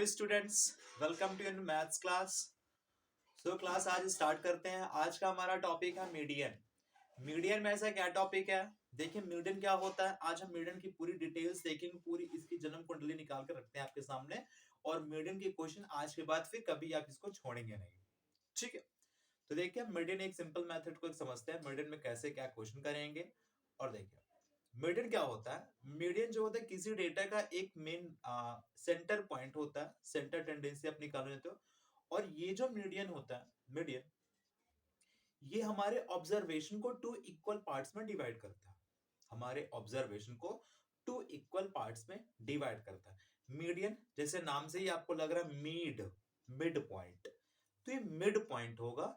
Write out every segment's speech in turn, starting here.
Hello students, welcome to your maths class. Class आज start करते हैं। आज का हमारा टॉपिक है मीडियन। मीडियन में ऐसा क्या टॉपिक है? देखिए मीडियन क्या होता है। आज हम मीडियन की पूरी डिटेल्स देखेंगे, पूरी इसकी जन्म कुंडली निकाल कर रखते हैं आपके सामने। और मीडियन के क्वेश्चन आज के बाद फिर कभी आप इसको छोड़ेंगे नहीं, ठीक है? तो देखिए मीडियन एक सिंपल मेथड को समझते हैं, मीडियन में कैसे क्या क्वेश्चन करेंगे। और देखिए मीडियन क्या होता है। मीडियन जो होता है किसी डेटा का एक मेन सेंटर पॉइंट होता है, सेंटर टेंडेंसी आप निकाल लेते हो। और ये जो मीडियन होता है, मीडियन ये हमारे ऑब्जर्वेशन को टू इक्वल पार्ट्स में डिवाइड करता है। हमारे ऑब्जर्वेशन को टू इक्वल पार्ट्स में डिवाइड करता है। मीडियन जैसे नाम से ही आपको लग रहा है मिड पॉइंट, तो ये मिड पॉइंट होगा।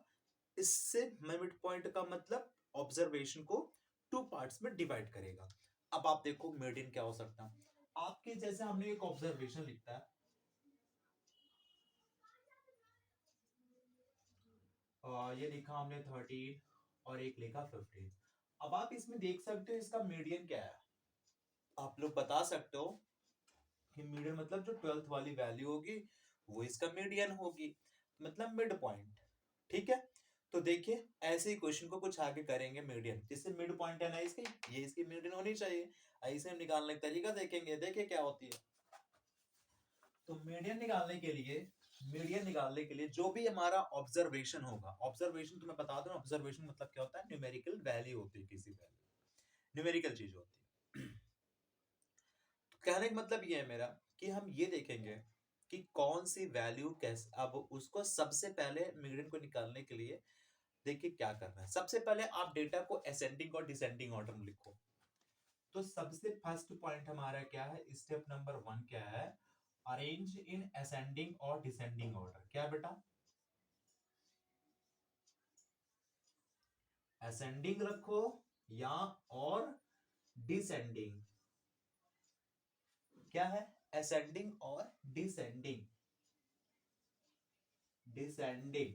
इससे मिड पॉइंट का मतलब ऑब्जर्वेशन को टू पार्ट्स में डिवाइड करेगा। अब आप देखो मीडियन क्या हो सकता है। आपके जैसे हमने एक ऑब्जर्वेशन लिखता है, ये लिखा हमने 13 और एक लिखा 15। अब आप इसमें देख सकते हो इसका मीडियन क्या है। आप लोग बता सकते हो कि मीडियन मतलब जो 12th वाली वैल्यू होगी वो इसका मीडियन होगी, मतलब मिड पॉइंट। ठीक है, तो देखिए ऐसे ही क्वेश्चन को कुछ आगे करेंगे। मीडियन जिससे मिड पॉइंट है ना इसकी, ये इसकी मीडियन होनी चाहिए। ऐसे हम निकालने का तरीका देखेंगे, देखिए क्या होती है। तो मीडियन निकालने के लिए जो भी हमारा ऑब्जर्वेशन होगा, ऑब्जर्वेशन तो मैं बता दूं, ऑब्जर्वेशन मतलब क्या होता है, न्यूमेरिकल वैल्यू होती है, किसी वैल्यू न्यूमेरिकल चीज होती है। तो कहने का मतलब ये है मेरा कि हम ये देखेंगे कि कौन सी वैल्यू कैसे। अब उसको सबसे पहले मीडियन को निकालने के लिए देखिए क्या करना है। सबसे पहले आप डेटा को असेंडिंग और डिसेंडिंग ऑर्डर में लिखो। तो सबसे फर्स्ट पॉइंट हमारा क्या है, स्टेप नंबर 1 क्या है, अरेंज इन असेंडिंग और डिसेंडिंग ऑर्डर। क्या बेटा, असेंडिंग रखो या और डिसेंडिंग। क्या है, असेंडिंग और डिसेंडिंग। डिसेंडिंग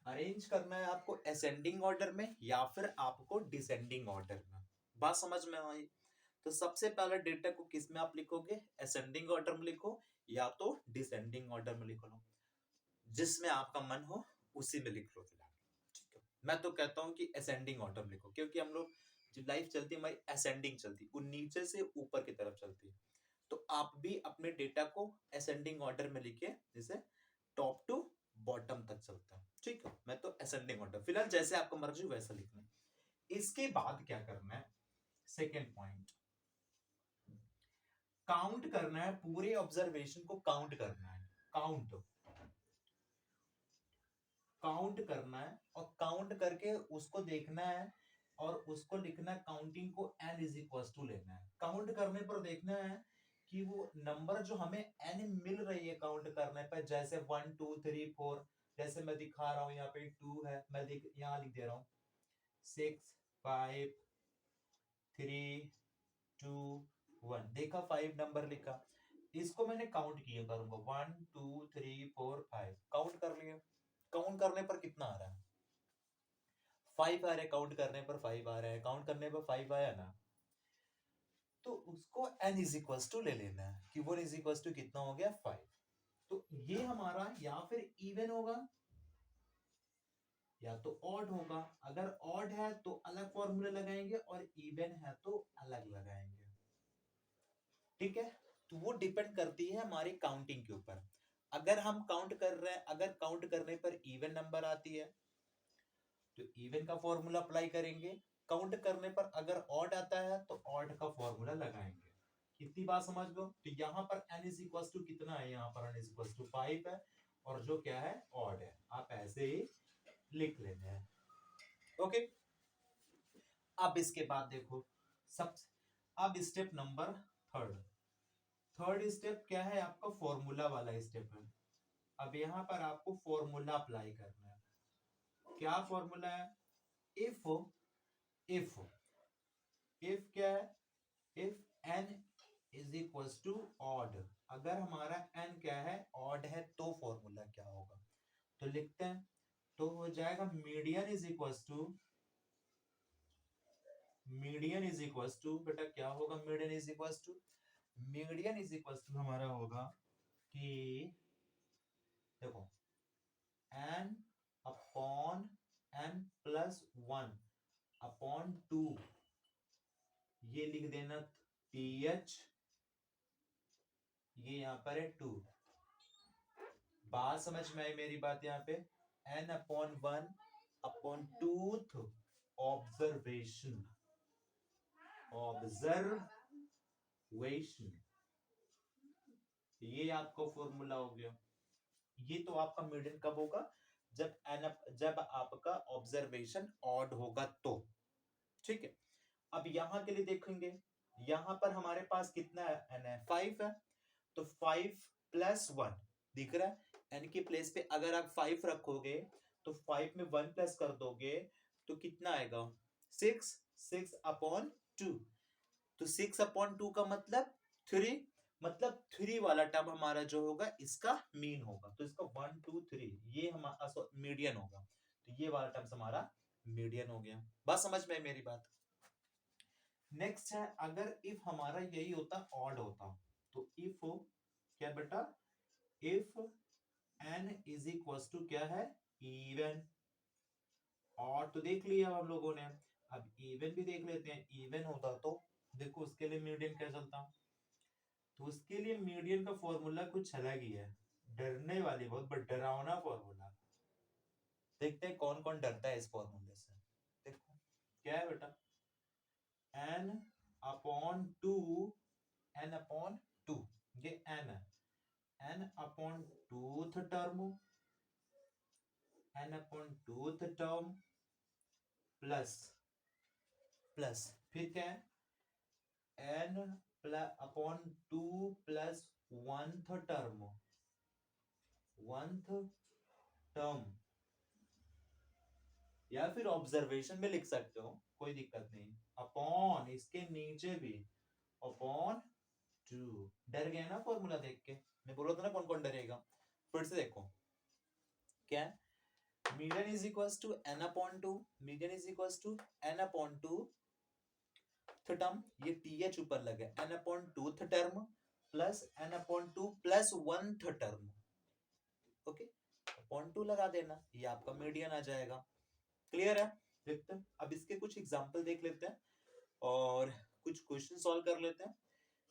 अरेंज करना है आपको असेंडिंग ऑर्डर में या फिर आपको डिसेंडिंग ऑर्डर में। बात समझ में आई? तो सबसे पहले डेटा को किस में आप लिखोगे, असेंडिंग ऑर्डर में लिखो या तो डिसेंडिंग ऑर्डर में लिख लो, जिसमें आपका मन हो उसी में लिख लो फिलहाल। ठीक है, मैं तो कहता हूं कि असेंडिंग ऑर्डर में लिखो, क्योंकि हम लोग जो लाइफ चलती है हमारी असेंडिंग चलती है, वो नीचे से ऊपर की तरफ चलती है। तो आप भी अपने डेटा को असेंडिंग ऑर्डर में लिखिए, जैसे टॉप टू बॉटम तक चलता है। ठीक है, मैं तो असेंडिंग ऑर्डर फिलहाल जैसे आपको मर्जी वैसा लिखना है। इसके बाद क्या करना है, सेकेंड पॉइंट, काउंट करना है। पूरे ऑब्जर्वेशन को काउंट करना है। काउंट करना है और काउंट करके उसको देखना है और उसको लिखना है। काउंटिंग को n इज इक्वल टू लेना है। काउंट करने पर देखना है कि वो नंबर जो हमें n मिल रही है काउंट करने पर, जैसे 1 2 3 4, जैसे मैं दिखा रहा हूं यहाँ पे 2 है, मैं यहाँ लिख दे रहा हूं 6 5 3 2 1। देखा 5 नंबर लिखा, इसको मैंने काउंट किया करूंगा 1 2 3 4 5, काउंट कर लिया। काउंट करने पर कितना आ रहा है, 5 आ रहा है। काउंट करने पर 5 आ रहा है, काउंट करने पर 5 आया ना, तो उसको n इज इक्वल टू ले लेना है कि 1 इज इक्वल टू कितना हो गया 5। तो ये हमारा या फिर इवन होगा या तो ऑड होगा। अगर ऑड है तो अलग फॉर्मूला लगाएंगे और इवन है तो अलग लगाएंगे। ठीक है, तो वो डिपेंड करती है हमारी काउंटिंग के ऊपर। अगर हम काउंट कर रहे हैं, अगर काउंट करने पर इवन नंबर आती है तो इवन का फॉर्मूला अप्लाई करेंगे। काउंट करने पर अगर ऑड आता है तो ऑड का फॉर्मूला लगाएंगे। कितनी बात समझ लो। तो यहाँ पर n इज इक्वल टू कितना है, यहाँ पर n इज इक्वल टू 5 है और जो क्या है ऑड है, आप ऐसे ही लिख लेते हैं। ओके, अब इसके बाद देखो सब, अब step number third. Third step क्या है आपका, फॉर्मूला वाला स्टेप है। अब यहाँ पर आपको फॉर्मूला अप्लाई करना है। क्या फॉर्मूला है, इफ इफ इफ क्या है, if n is equal to odd. अगर हमारा n क्या है, ऑड है, तो फॉर्मूला क्या होगा, तो लिखते हैं। तो हो जाएगा मीडियन इज इक्वल टू बेटा क्या होगा, median is equal to median is equal to हमारा होगा कि देखो n upon n plus 1 upon 2, ये लिख देना ph, ये यहां पर है 2। बात समझ में आई मेरी बात? यहाँ पे n upon 1 upon 2th observation, observation, ये आपका फॉर्मूला हो गया। ये तो आपका मीडियन कब होगा? जब आपका ऑब्जर्वेशन ऑड होगा तो। ठीक है, अब यहां के लिए देखेंगे, यहां पर हमारे पास कितना है? n है 5 है, तो 5 प्लस 1 दिख रहा है। n के प्लेस पे अगर आप 5 रखोगे तो 5 में 1 प्लस कर दोगे तो कितना आएगा? 6, 6 अपॉन 2। तो 6 अपॉन 2 का मतलब 3, मतलब 3 वाला टर्म हमारा जो होगा इसका मीन होगा। तो इसका 1 2 3 ये हमारा मीडियन होगा। तो ये वाला टर्म हमारा मीडियन हो गया। बात समझ में मेरी बात? नेक्स्ट है, अगर इफ हमारा यही होता ऑड होता, तो इफ क्या बेटा? If n is equal to क्या है? इवन। और तो देख लिया हम लोगों ने, अब इवन भी देख लेते हैं। इवन होता तो देखो उसके लिए मीडियन क्या चलता? तो उसके लिए मीडियन का फॉर्मूला कुछ अलग ही है, डरने वाली, बहुत डरावना फॉर्मूला। देखते हैं कौन कौन डरता है इस फॉर्मूले से। देखो क्या है बेटा? n अपॉन 2, n अपॉन 2, ये n है, n upon 2th term, n upon 2th term plus plus फिर क्या है? n upon 2 plus 1th term, 1th term, या फिर ऑब्जर्वेशन में लिख सकते हो, कोई दिक्कत नहीं। अपॉन इसके नीचे भी अपॉन 2। डर गया ना फॉर्मूला देख के? मैं बोला था ना कौन कौन डरेगा। फिर से देखो क्या है? Median is equal to n upon 2, median is equal to n upon 2 term, ये th ऊपर लगा है, n upon 2 term plus n upon 2 plus 1 term. Okay, upon 2 लगा देना, ये आपका मीडियन आ जाएगा। क्लियर है? देखते हैं अब इसके कुछ एग्जांपल देख लेते हैं और कुछ क्वेश्चन सॉल्व कर लेते हैं,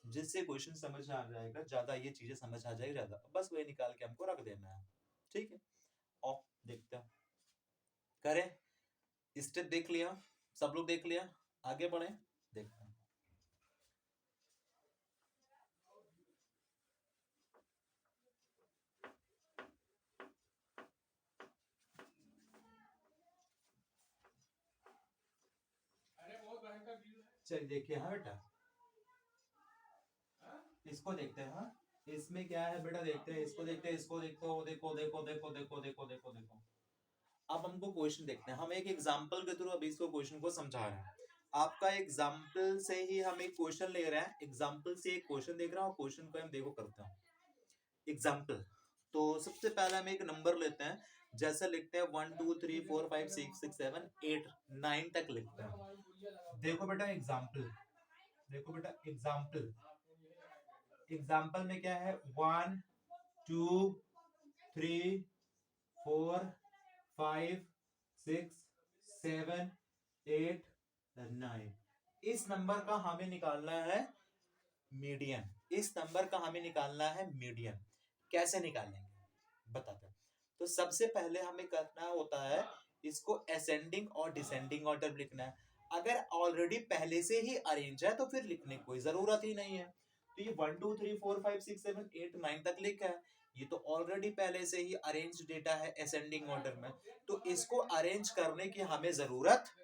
जिससे क्वेश्चन समझ आ जाएगा ज्यादा, ये चीजें समझ आ जाएगी ज्यादा, बस वही निकाल के हमको रख देना है। ठीक है, और देखते हैं, करें स्टेप देख लिया, सब लोग देख लिया, आगे बढ़े देखते हैं। चलिए देखिए, हाँ बेटा इसको देखते हैं। हाँ, इसमें क्या है बेटा? देखते हैं, इसको देखते हैं, इसको देखो, देखो देखो देखो देखो देखो देखो देखो। अब हमको क्वेश्चन देखते हैं, हम एक एग्जांपल के थ्रू अभी इसको क्वेश्चन को समझा रहे हैं। आपका एग्जांपल से ही हम एक क्वेश्चन ले रहे हैं, एग्जांपल से एक क्वेश्चन देख रहे हैं और क्वेश्चन को हम देखो करते हैं एग्जांपल। तो सबसे पहले हम एक नंबर लेते हैं, जैसे लिखते हैं 1 2 3 4 5 6 6 7 8 9 तक लिखते हैं। देखो बेटा एग्जांपल, देखो बेटा एग्जांपल, एग्जांपल में क्या है? 1 2 3 4 5 6 7 8 9। इस नंबर का हमें निकालना है मीडियन, इस नंबर का हमें निकालना है मीडियन। कैसे निकालेंगे बताते हैं। तो सबसे पहले हमें करना होता है, इसको असेंडिंग और डिसेंडिंग ऑर्डर लिखना है। अगर ऑलरेडी पहले से ही अरेंज है तो फिर लिखने की कोई जरूरत ही नहीं है। तो ये 1 2 3 4 5 6 7 8 9 तक लिखा है, ये तो ऑलरेडी पहले से ही अरेंज डेटा है असेंडिंग ऑर्डर में, तो इसको अरेंज करने की हमें जरूरत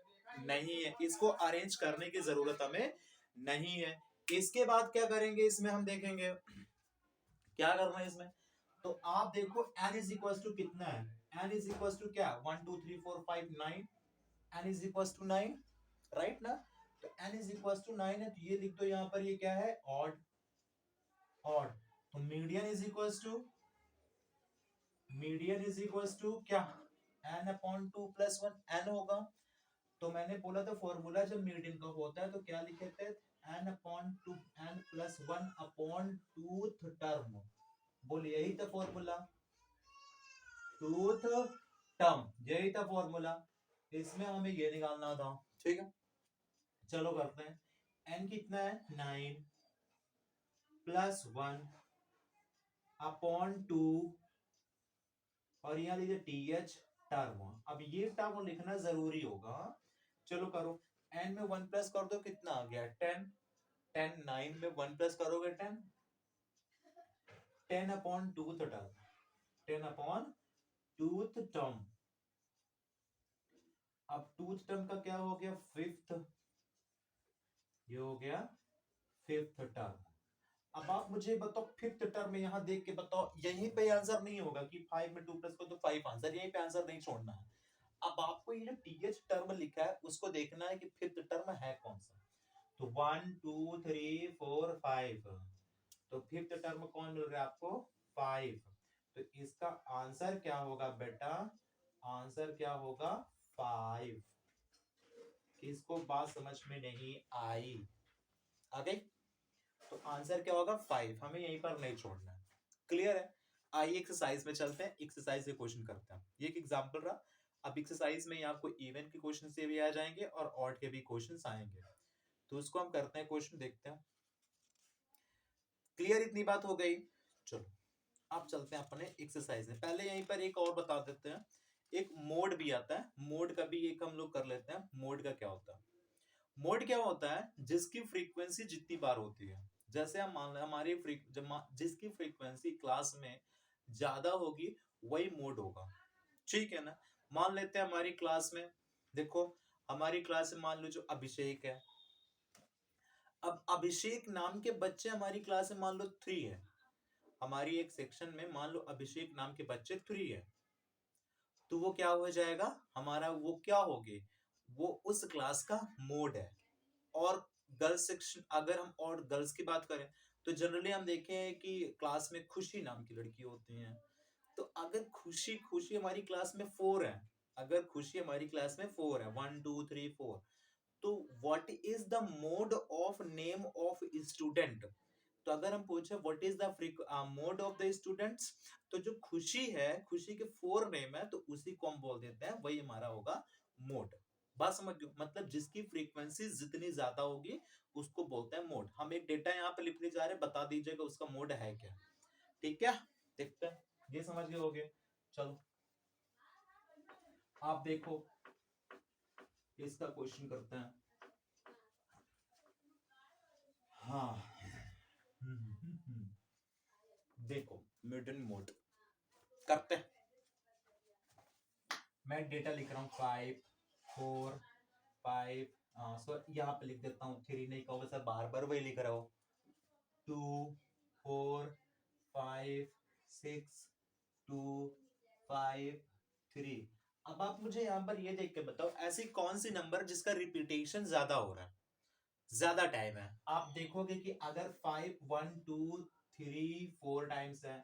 नहीं है, इसको अरेंज करने की जरूरत हमें नहीं है। इसके बाद क्या करेंगे इसमें हम देखेंगे क्या करना है इसमें। तो आप देखो n इज इक्वल टू कितना है? n इज इक्वल टू क्या? 1 2 3 4 5 9, n is equal to 9, right ना? तो n इज इक्वल टू 9 है, तो ये लिख दो यहाँ पर, ये क्या है? Odd, odd. तो median is equal to, median is equal to क्या? n अपॉन 2 प्लस 1 n होगा। तो मैंने बोला था फॉर्मूला जब मीडियन का होता है तो क्या लिखे थे? n upon two n plus 1 upon tooth term. बोल यही था फॉर्मूला, टूथ टर्म यही था फॉर्मूला, इसमें हमें ये निकालना था। ठीक है, चलो करते हैं। n कितना है 9 प्लस 1 अपॉन 2 और यहाँ लीजिए th टर्म। अब ये टर्म लिखना जरूरी होगा। चलो करो, n में 1 प्लस कर दो, कितना आ गया 10। 10 9 में 1 प्लस करोगे 10, 10 upon tooth term, 10 upon tooth term. अब टूथ टर्म का क्या हो गया फिफ्थ, ये हो गया फिफ्थ टर्म। अब आप मुझे बताओ फिफ्थ टर्म में यहाँ देख के बताओ, यहीं पे आंसर नहीं होगा कि 5 में 2 प्लस को तो 5 आंसर, यहीं पे आंसर नहीं छोड़ना है। अब आपको ये जो टीएच टर्म लिखा है उसको देखना है कि फिफ्थ टर्म है कौन सा। तो 1 2 3 4 5, तो फिफ्थ टर्म कौन मिल रहा है आपको 5। तो इसका आंसर क्या होगा बेटा, आंसर क्या होगा 5। किसको बात समझ में नहीं आई, आ गई? तो आंसर क्या होगा 5, हमें यहीं पर नहीं छोड़ना है। क्लियर है? आइए एक्सरसाइज में चलते हैं, एक्सरसाइज से क्वेश्चन करते हैं। ये एक एग्जांपल रहा। अब एक्सरसाइज में आपको इवन के क्वेश्चन से भी आ जाएंगे और ऑड के भी क्वेश्चंस आएंगे, तो उसको हम करते हैं, क्वेश्चन देखते हैं। क्लियर, इतनी बात हो गई। चलो अब चलते हैं अपने एक्सरसाइज में। पहले यहीं पर एक और बता देते हैं, एक मोड भी आता है, मोड का भी एक हम लोग कर लेते हैं। मोड का क्या होता है? मोड क्या होता है, जिसकी फ्रीक्वेंसी जितनी बार होती है। जैसे हम मान लें हमारी जिसकी फ्रीक्वेंसी क्लास में ज्यादा होगी वही मोड होगा। ठीक है ना? मान लेते हैं हमारी क्लास में, देखो हमारी क्लास में मान लो जो अभिषेक है। अब अभिषेक नाम के बच्चे हमारी क्लास में मान लो 3 है, हमारी एक सेक्शन में मान लो अभिषेक नाम के बच्चे 3 है, तो वो क्या हो जाएगा हमारा, वो क्या होगी, वो उस क्लास का मोड है। और गर्ल्स सेक्शन, अगर हम और गर्ल्स की बात करें तो जनरली हम देखें कि क्लास में खुशी नाम की लड़की होती हैं। तो अगर खुशी खुशी हमारी क्लास में 4 है, अगर खुशी हमारी क्लास में 4 है, 1 2 3 4, तो what is the mode of name of student. तो अगर हम पूछे what is the mode of the students, तो जो खुशी है, खुशी के 4 नेम है, तो उसी को हम बोल देते हैं, वही हमारा होगा मोड। बात समझ गए? मतलब जिसकी फ्रीक्वेंसी जितनी ज्यादा होगी उसको बोलते हैं मोड। हम एक डेटा यहाँ पे लिखने जा रहे हैं, बता दीजिएगा उसका मोड है क्या। ठीक है, देखते हैं, ये समझ गए होगे। चलो आप देखो, इसका क्वेश्चन करते हैं। हाँ देखो मिडन मोड करते हैं। मैं डेटा लिख रहा हूँ 5 4 5, सो यहाँ पे लिख देता हूँ 3, नहीं कहोगे सर बार बार वही लिख रहा हो। 2 4 5 6 2 5 3। अब आप मुझे यहाँ पर ये देख के बताओ, ऐसी कौन सी नंबर जिसका रिपीटेशन ज्यादा हो रहा है, ज्यादा टाइम है। आप देखोगे कि अगर 5 1 2 3 4 टाइम्स है,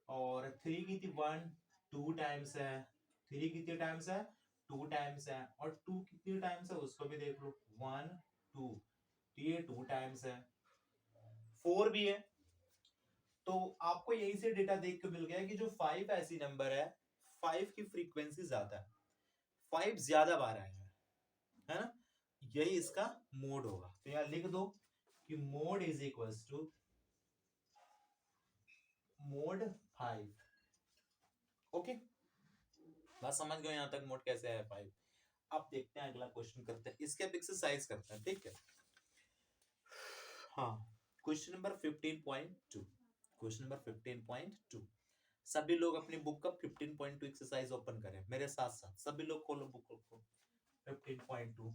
और 3 की 1 2 टाइम्स है, 3 कितने टाइम्स है 2 टाइम्स है, और 2 कितने टाइम्स है उसको भी देख लो 1 2, तो ये 2 टाइम्स है, 4 भी है। तो आपको यही से डेटा देख के मिल गया कि जो 5 ऐसी नंबर है, 5 की फ्रीक्वेंसी ज्यादा है, 5 ज्यादा बार आया है ना, यही इसका मोड होगा। तो यहां लिख दो कि mode is equals to mode 5। Okay, बात समझ गए यहां तक, मोड कैसे है 5। अब देखते हैं अगला क्वेश्चन करते हैं, इसके अब एक्सरसाइज करते हैं। ठीक है, हाँ क्वेश्चन नंबर 15.2, क्वेश्चन नंबर 15.2। सभी लोग अपनी बुक का 15.2 एक्सरसाइज ओपन करें मेरे साथ साथ, सभी लोग खोलो बुक को 15.2।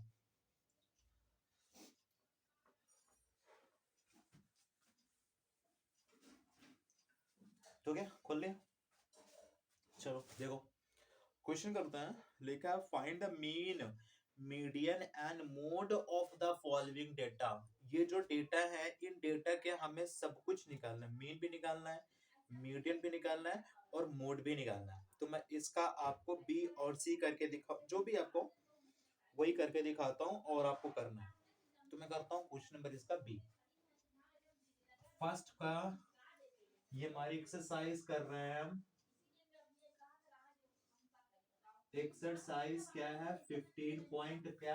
तो क्या खोल लिया? चलो देखो क्वेश्चन करते हैं। लिखा है find the mean median and mode of the following data. ये जो डेटा है, इन डेटा के हमें सब कुछ निकालना है, मीन भी निकालना है, मीडियन भी निकालना है, और मोड भी निकालना है। तो मैं इसका आपको बी और सी करके दिखा, जो भी आपको वही करके दिखाता हूं और आपको करना है। तो मैं करता हूँ क्वेश्चन नंबर इसका बी। फर्स्ट का ये हमारी एक्सरसाइज कर रहे हैं हम। एक्सरसाइज क्या है 15 पॉइंट क्या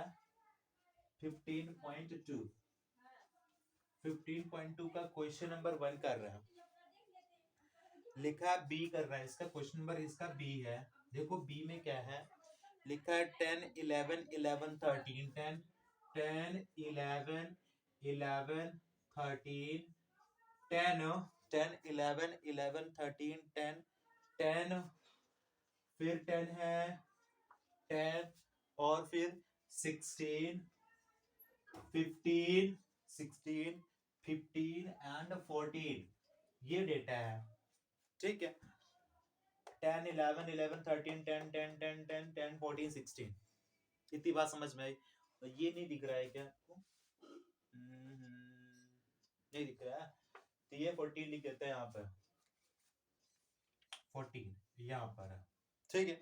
15.2 15.2 का क्वेश्चन नंबर 1 कर रहे हैं। लिखा है बी कर रहा है, इसका क्वेश्चन नंबर इसका बी है। देखो बी में क्या है लिखा है 10 11 11 13 10 10 11 11 13 10 10 11 11 13 10 10 फिर 10 है 10 और फिर 16 15 16 15 एंड 14 ये डेटा है। ठीक है 10 11 11 13 10 10 10 10 10 14 16 इतनी बात समझ में आई। तो ये नहीं दिख रहा है क्या आपको? नहीं दिख रहा है तो ये 14 लिख देते हैं यहाँ पर 14 यहाँ पर है। ठीक है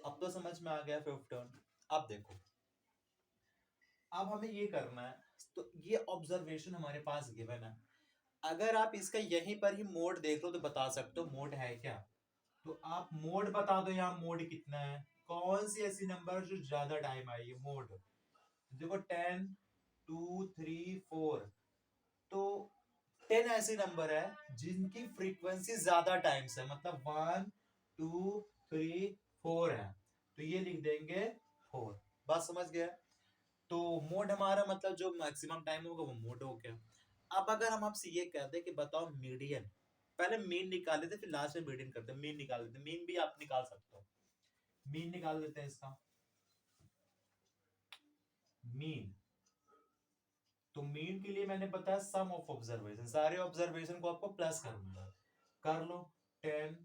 अब तो समझ में आ गया 15। अब देखो अब हमें ये करना है तो ये ऑब्जर्वेशन हमारे पास गिवन है। अगर आप इसका यहीं पर ही मोड देख लो तो बता सकते हो मोड है क्या। तो आप मोड बता दो यहाँ मोड कितना है कौन सी ऐसी नंबर जो ज्यादा टाइम आएगी मोड। देखो 10 2 3 4 तो 10 ऐसे नंबर है जिनकी फ्रीक्वेंसी ज्यादा टाइम्स है मतलब 1 2 3 4 है तो ये लिख देंगे 4। बात समझ गया। तो मोड हमारा मतलब जो मैक्सिमम टाइम होगा वो मोड हो गया। अब अगर हम आपसे ये कहते हैं कि बताओ मीडियन पहले मीन निकाल लेते फिर लास्ट में मीडियन करते हैं। मीन निकाल लेते मीन भी आप निकाल सकते हो। मीन निकाल लेते हैं इसका मीन। तो मीन के लिए मैंने बताया सम ऑफ ऑब्जर्वेशन सारे ऑब्जर्वेशन को आपको प्लस करना है कर लो 10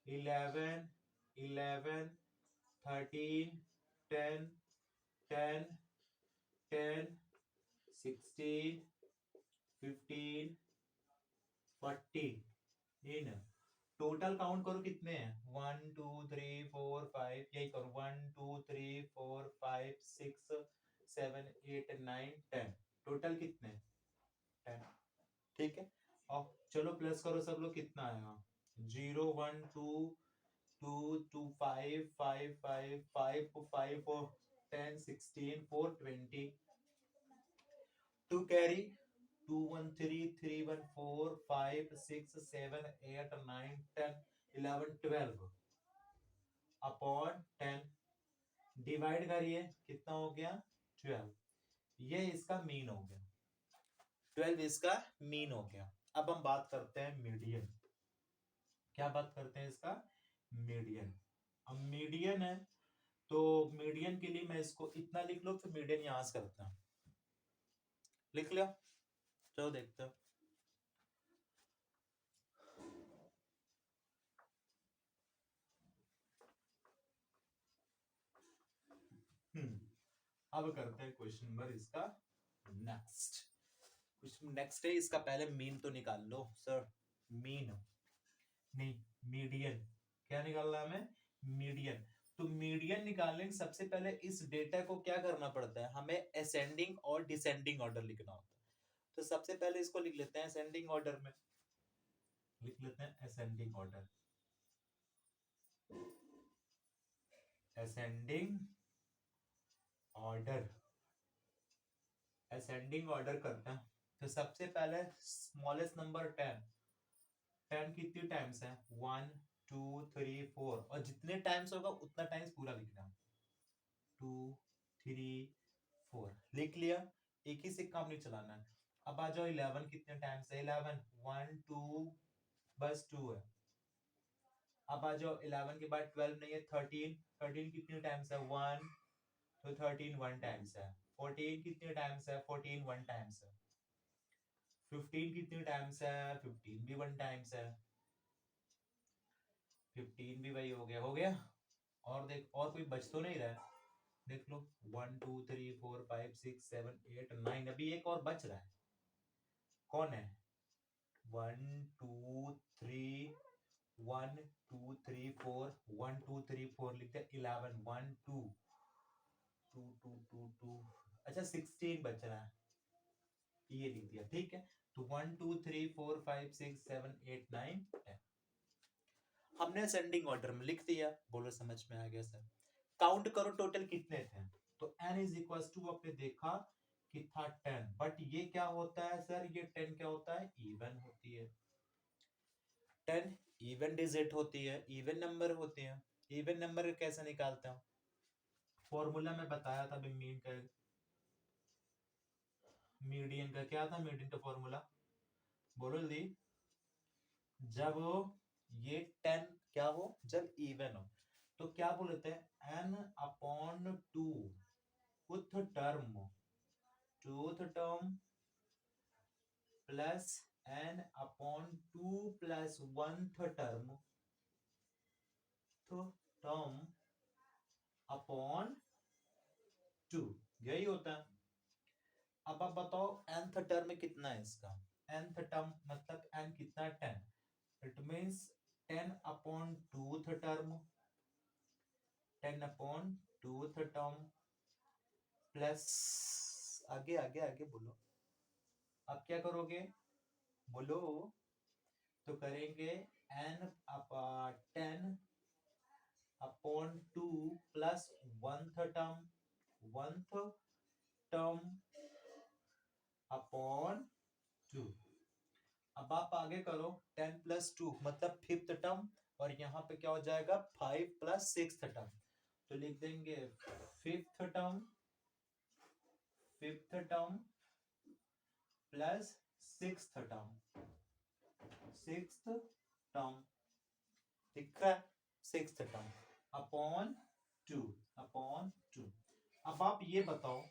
11 11 13 10 10 10 16 15 40 इन टोटल काउंट करो कितने हैं 1 2 3 4 5 यही करो 1 2 3 4 5 6 7 8 9 10 टोटल कितने 10। ठीक है और चलो प्लस करो सब लोग कितना आएगा 0 1 2 2 2 5 5 5 5 5 10 16 4 20 2 कैरी 2 1 3 3 1 4 5 6 7 8 9 10 11 12 अपॉन 10 डिवाइड करिए कितना हो गया 12। ये इसका मीन हो गया 12 इसका मीन हो गया। अब हम बात करते हैं मीडियन। क्या बात करते हैं इसका मीडियन। अब मीडियन है तो मीडियन के लिए मैं इसको इतना लिख लो फिर मीडियन यहां से करते हैं लिख लिया। चलो देखते हैं अब करते हैं क्वेश्चन नंबर इसका नेक्स्ट। क्वेश्चन नेक्स्ट है इसका पहले मीन तो निकाल लो सर। मीन नहीं मीडियन क्या निकालना है हमें मीडियन। तो मीडियन निकालने के सबसे पहले इस डेटा को क्या करना पड़ता है हमें असेंडिंग और डिसेंडिंग ऑर्डर लिखना होता है। तो सबसे पहले इसको लिख लेते हैं असेंडिंग ऑर्डर में लिख लेते हैं ascending order ascending order ascending order करते हैं। तो सबसे पहले स्मॉलेस्ट नंबर 10 10 कितनी टाइम्स है 1 2 3 4 और जितने टाइम्स होगा उतना टाइम्स पूरा लिखना 2 3 4 लिख लिया। एक ही से काम नहीं चलाना है। अब आ जाओ 11 कितने टाइम्स है 11 1 2 बस 2 है। अब आ जाओ 11 के बाद 12 नहीं है 13 13 कितने टाइम्स है 1 तो 13 1 टाइम्स है। 14 कितने टाइम्स है 14 1 टाइम्स है। 15 कितने टाइम्स है 15 भी 1 टाइम्स है। 15 भी वही हो गया। और देख और कोई बच तो नहीं रहा है देख लो 1 2 3 4 5 6 7 8 9 अभी एक और बच रहा है कौन है 1 2 3 1 2 3 4 1 2 3 4 लिखते हैं 11 1 2 2 2 2 2 अच्छा 16 बच रहा है, ये लिख दिया, ठीक है। तो 1 2 3 4 5 6 7 8 9 10 हमने असेंडिंग ऑर्डर में लिख दिया। बोलो समझ में आ गया सर? काउंट करो टोटल कितने थे। तो n इज इक्वल टू आपने देखा कि था 10, बट ये क्या होता है सर, ये 10 क्या होता है, इवन होती है। 10 इवन डिजिट होती है, इवन नंबर होते हैं। इवन नंबर कैसे निकालते हैं, फॉर्मूला में बताया था मीन का, मीडियन का क्या था, मीडियन का फॉर्मूला बोलो जल्दी। जब ये 10 क्या हो, जब इवन हो, तो क्या बोलते हैं, n upon 2 tooth term plus n upon 2 plus 1th term upon 2, यही होता है। अब आप बताओ nth टर्म कितना है इसका, nth टर्म मतलब n कितना है, 10, it means 10 upon 2th term, 10 upon 2th term plus, आगे आगे आगे बोलो, अब क्या करोगे बोलो, तो करेंगे n 10 upon 2 plus 1th term upon 2। अब आप आगे करो 10 प्लस 2 मतलब 5th टर्म, और यहाँ पे क्या हो जाएगा 5 प्लस 6th टर्म, तो लिख देंगे 5th term plus 6th term दिख रहा है, 6th टर्म अपॉन 2। अब आप ये बताओ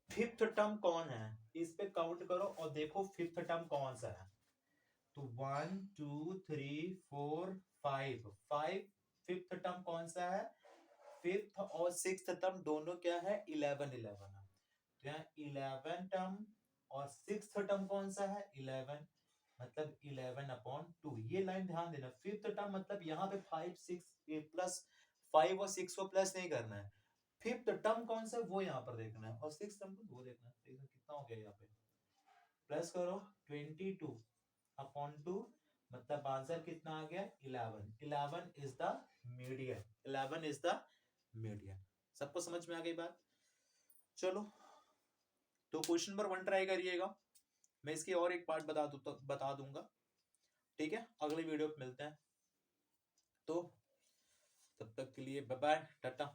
5th टर्म कौन है, इस पे काउंट करो और देखो 5th टर्म कौन सा है। तो 1 2 3 4 5 5th टर्म कौन सा है, 5th और 6th टर्म दोनों क्या है, 11 है। तो यहाँ 11 टर्म और 6th टर्म कौन सा है, 11, मतलब 11 अपॉन 2। ये लाइन ध्यान देना, 5th टर्म मतलब यहाँ पे 5 6 प्लस 5 और 6 को प्लस नहीं करना है, 5th टर्म कौन सा है वो यहाँ पर देखना है, और 6th टर्म को वो देखना है। देखना कितना हो गया यहाँ पे, प्लस करो 22 अपॉन 2, मतलब आंसर कितना आ गया, 11। 11 is the median, 11 is the median. सबको समझ में आ गई बात? चलो तो क्वेश्चन नंबर 1 ट्राई करिएगा, मैं इसकी और एक पार्ट बता दूंगा, ठीक है। अगले वीडियो पे मिलते हैं, तो तब तक के लिए बाय बाय, टाटा।